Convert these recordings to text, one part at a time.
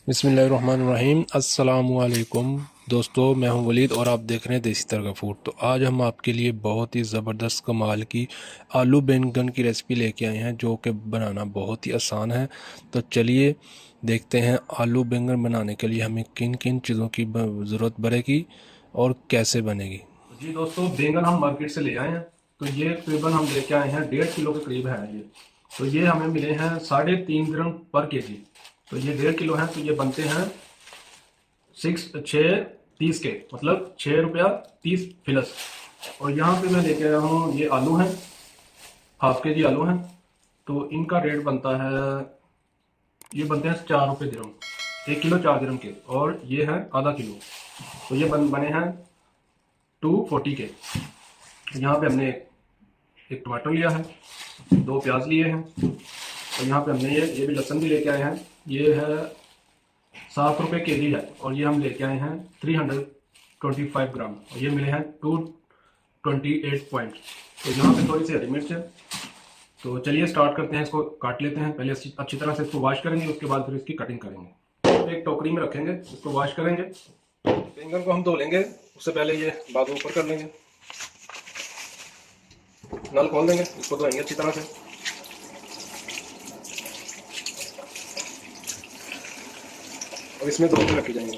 बिस्मिल्लाहिर्रहमानिर्रहीम। अस्सलामुअलैकुम दोस्तों, मैं हूं वलीद और आप देख रहे हैं देसी तरगा फूड। तो आज हम आपके लिए बहुत ही ज़बरदस्त कमाल की आलू बैंगन की रेसिपी लेके आए हैं, जो कि बनाना बहुत ही आसान है। तो चलिए देखते हैं आलू बैंगन बनाने के लिए हमें किन किन चीज़ों की ज़रूरत पड़ेगी और कैसे बनेगी। जी दोस्तों, बैंगन हम मार्केट से ले आए हैं। तो ये तकरीबन हम लेके आए हैं 1.5 किलो के करीब है ये। तो ये हमें मिले हैं 3.5 dirham पर केजी। तो ये 1.5 किलो है, तो ये बनते हैं 6 6 30 के, मतलब 6 रुपया 30 फिलस। और यहाँ पे मैं लेके आया हूँ, ये आलू हैं, हाफ के जी आलू हैं। तो इनका रेट बनता है, ये बनते हैं 4 रुपये दिरम, 1 किलो 4 दिरम के। और ये है आधा किलो, तो ये बने हैं 240 के। यहाँ पे हमने एक टमाटर लिया है, 2 प्याज लिए हैं। और यहाँ पे हमने ये भी लहसुन भी लेके आए हैं। ये है 7 रुपये केजी है, और ये हम लेके आए हैं 325 ग्राम, और ये मिले हैं 228 पॉइंट। तो यहाँ पे थोड़ी सी हरी मिर्च है। तो चलिए स्टार्ट करते हैं, इसको काट लेते हैं। पहले अच्छी तरह से इसको वॉश करेंगे, उसके बाद फिर इसकी कटिंग करेंगे। तो एक टोकरी में रखेंगे, इसको वॉश करेंगे। बैंगन को हम धो लेंगे, उससे पहले ये बाजू ऊपर कर लेंगे, नल खोल देंगे, इसको धोएंगे अच्छी तरह से। और इसमें दो रखे जाएंगे।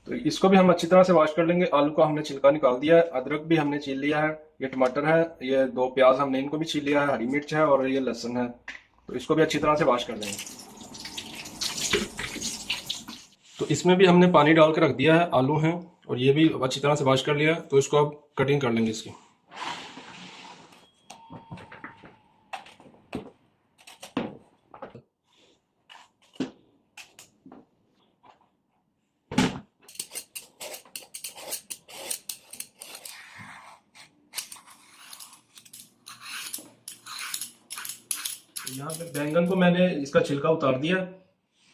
तो इसको भी हम अच्छी तरह से वॉश कर लेंगे। आलू का हमने छिलका निकाल दिया है, अदरक भी हमने छील लिया है, ये टमाटर है, ये 2 प्याज हमने इनको भी छील लिया है, हरी मिर्च है और ये लहसुन है। तो इसको भी अच्छी तरह से वॉश कर देंगे। तो इसमें भी हमने पानी डाल के रख दिया है, आलू हैं और ये भी अच्छी तरह से वॉश कर लिया है। तो इसको अब कटिंग कर लेंगे इसकी। यहाँ पे बैंगन को मैंने इसका छिलका उतार दिया।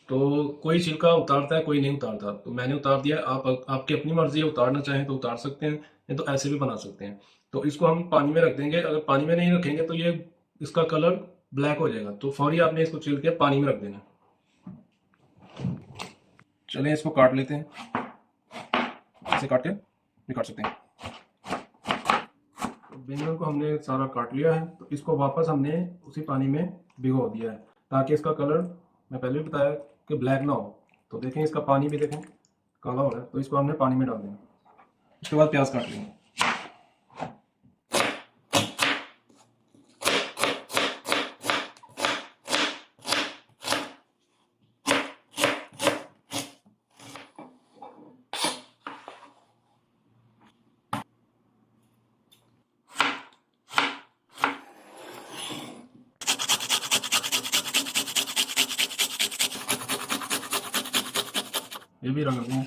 तो कोई छिलका उतारता है, कोई नहीं उतारता, तो मैंने उतार दिया। आप आपकी अपनी मर्जी है, उतारना चाहें तो उतार सकते हैं, नहीं तो ऐसे भी बना सकते हैं। तो इसको हम पानी में रख देंगे। अगर पानी में नहीं रखेंगे तो ये इसका कलर ब्लैक हो जाएगा, तो फौरी आपने इसको छिल के पानी में रख देना। चलिए इसको काट लेते हैं, ऐसे काट के भी काट सकते हैं। तो बैंगन को हमने सारा काट लिया है, तो इसको वापस हमने उसी पानी में भिगो दिया है, ताकि इसका कलर, मैं पहले भी बताया कि ब्लैक ना हो। तो देखें इसका पानी भी देखें काला हो रहा है, तो इसको हमने पानी में डाल देना। उसके बाद प्याज काट लेंगे। ये भी रंग देंगे।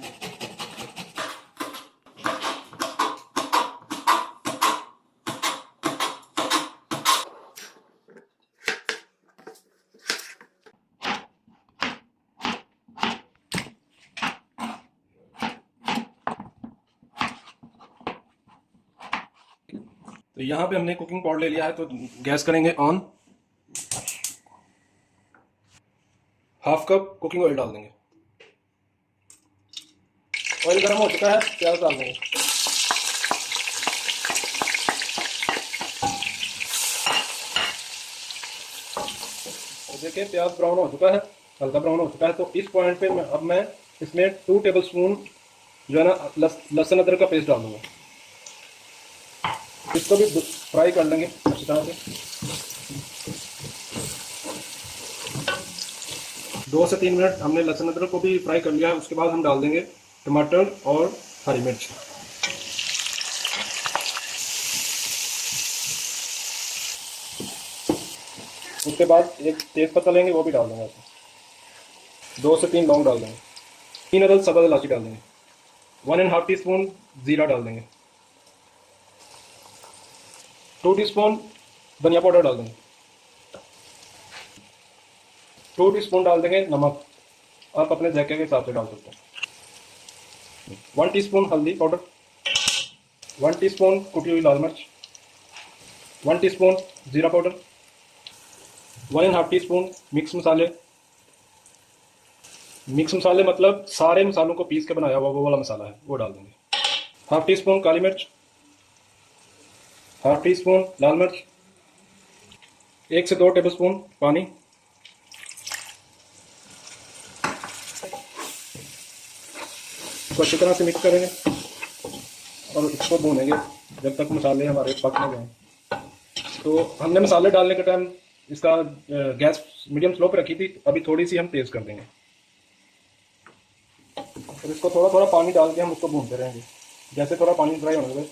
तो यहाँ पे हमने कुकिंग पॉट ले लिया है, तो गैस करेंगे on. Half cup cooking oil डाल देंगे। ऑयल गर्म हो चुका है, प्याज डाल देंगे। तो देखिए प्याज ब्राउन हो चुका है, हल्का ब्राउन हो चुका है। तो इस पॉइंट पे अब मैं इसमें 2 टेबलस्पून जो है ना लहसुन अदरक का पेस्ट डाल दूंगा। इसको भी फ्राई कर लेंगे अच्छी तरह से। 2 से 3 मिनट हमने लहसुन अदरक को भी फ्राई कर लिया है। उसके बाद हम डाल देंगे टमाटर और हरी मिर्च। उसके बाद एक तेज पत्ता लेंगे, वो भी डाल देंगे। 2 से 3 लौंग डाल देंगे। 3 अदद सब्ज़ इलायची डाल देंगे। 1.5 टीस्पून जीरा डाल देंगे। 2 टीस्पून धनिया पाउडर डाल देंगे। 2 टीस्पून डाल देंगे नमक, आप अपने जायके के हिसाब से डाल सकते हैं। 1 टीस्पून हल्दी पाउडर, 1 टीस्पून कुटी हुई लाल मिर्च, 1 टीस्पून जीरा पाउडर, 1.5 टीस्पून मिक्स मसाले। मिक्स मसाले मतलब सारे मसालों को पीस के बनाया हुआ वो वाला मसाला है, वो डाल देंगे। हाफ टी स्पून काली मिर्च, हाफ टी स्पून लाल मिर्च, 1 से 2 टेबलस्पून पानी। इसको अच्छी तरह से मिक्स करेंगे और इसको भूनेंगे जब तक मसाले हमारे पक न जाएं। तो हमने मसाले डालने के टाइम इसका गैस मीडियम स्लो पे रखी थी, अभी थोड़ी सी हम तेज़ कर देंगे और इसको थोड़ा थोड़ा पानी डाल के हम उसको भूनते रहेंगे। जैसे थोड़ा पानी ड्राई होने लगे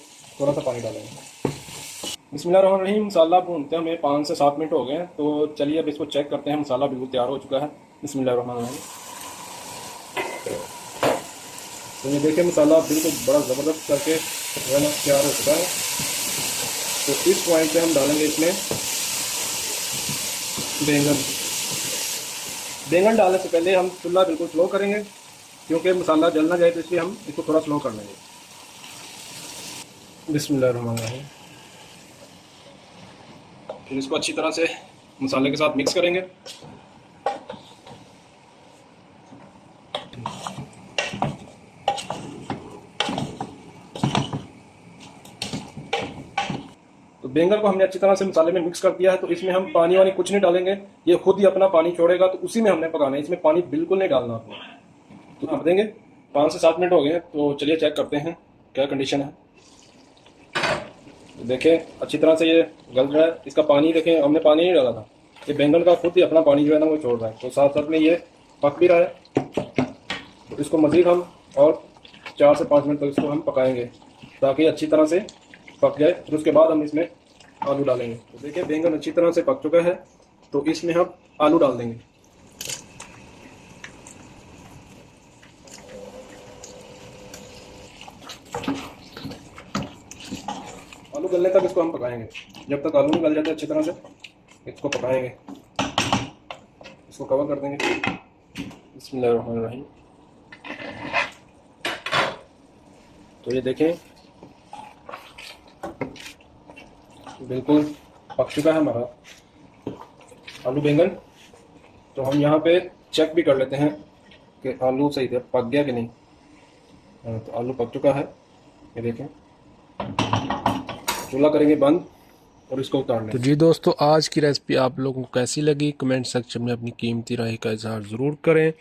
थोड़ा सा पानी डालेंगे। बिस्मिल्लाहिर्रहमानिर्रहीम। मसाला भूनते हमें 5 से 7 मिनट हो गए हैं, तो चलिए अब इसको चेक करते हैं। मसाला बिल्कुल तैयार हो चुका है। बिस्मिल्लाहिर्रहमानिर्रहीम। तो ये देखिए मसाला बिल्कुल बड़ा ज़बरदस्त करके जो है ना तैयार हो चुका है। तो इस पॉइंट पे हम डालेंगे इसमें बैंगन। बैंगन डालने से पहले हम चूल्हा बिल्कुल स्लो करेंगे क्योंकि मसाला जल ना जाए, तो इसलिए हम इसको थोड़ा स्लो कर लेंगे। बिस्मिल्लाहिर्रहमानिर्रहीम। फिर इसको अच्छी तरह से मसाले के साथ मिक्स करेंगे। तो बैंगन को हमने अच्छी तरह से मसाले में मिक्स कर दिया है। तो इसमें हम पानी वानी कुछ नहीं डालेंगे, ये खुद ही अपना पानी छोड़ेगा, तो उसी में हमने पकाना है। इसमें पानी बिल्कुल नहीं डालना आपको। तो ढक देंगे। 5 से 7 मिनट हो गए हैं, तो चलिए चेक करते हैं क्या कंडीशन है। तो देखें अच्छी तरह से ये गल रहा है। इसका पानी देखें, हमने पानी नहीं डाला था, ये बैंगन का खुद ही अपना पानी जो है ना वो छोड़ रहा है। तो साथ साथ में ये पक भी रहा है। तो इसको मज़ीद हम और 4 से 5 मिनट तक इसको हम पकाएंगे ताकि अच्छी तरह से पक जाए। फिर उसके बाद हम इसमें आलू डालेंगे। तो देखिए बैंगन अच्छी तरह से पक चुका है, तो इसमें हम आलू डाल देंगे। आलू गलने तक इसको हम पकाएंगे। जब तक आलू नहीं गल जाते अच्छी तरह से इसको पकाएंगे। इसको कवर कर देंगे। बिस्मिल्लाहिर्रहमानिर्रहीम। तो ये देखें बिल्कुल पक चुका है हमारा आलू बैंगन। तो हम यहाँ पे चेक भी कर लेते हैं कि आलू सही से पक गया कि नहीं। तो आलू पक चुका है, ये देखें। चूल्हा करेंगे बंद और इसको उतार लें। तो जी दोस्तों, आज की रेसिपी आप लोगों को कैसी लगी कमेंट सेक्शन में अपनी कीमती राय का इजहार ज़रूर करें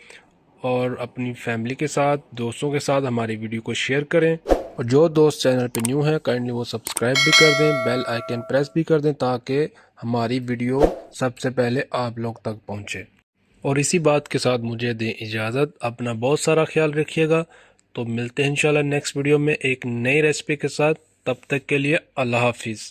और अपनी फैमिली के साथ दोस्तों के साथ हमारी वीडियो को शेयर करें। और जो दोस्त चैनल पे न्यू हैं काइंडली वो सब्सक्राइब भी कर दें, बेल आइकन प्रेस भी कर दें ताकि हमारी वीडियो सबसे पहले आप लोग तक पहुँचे। और इसी बात के साथ मुझे दें इजाज़त। अपना बहुत सारा ख्याल रखिएगा। तो मिलते हैं इंशाल्लाह नेक्स्ट वीडियो में एक नई रेसिपी के साथ। तब तक के लिए अल्लाह हाफिज़।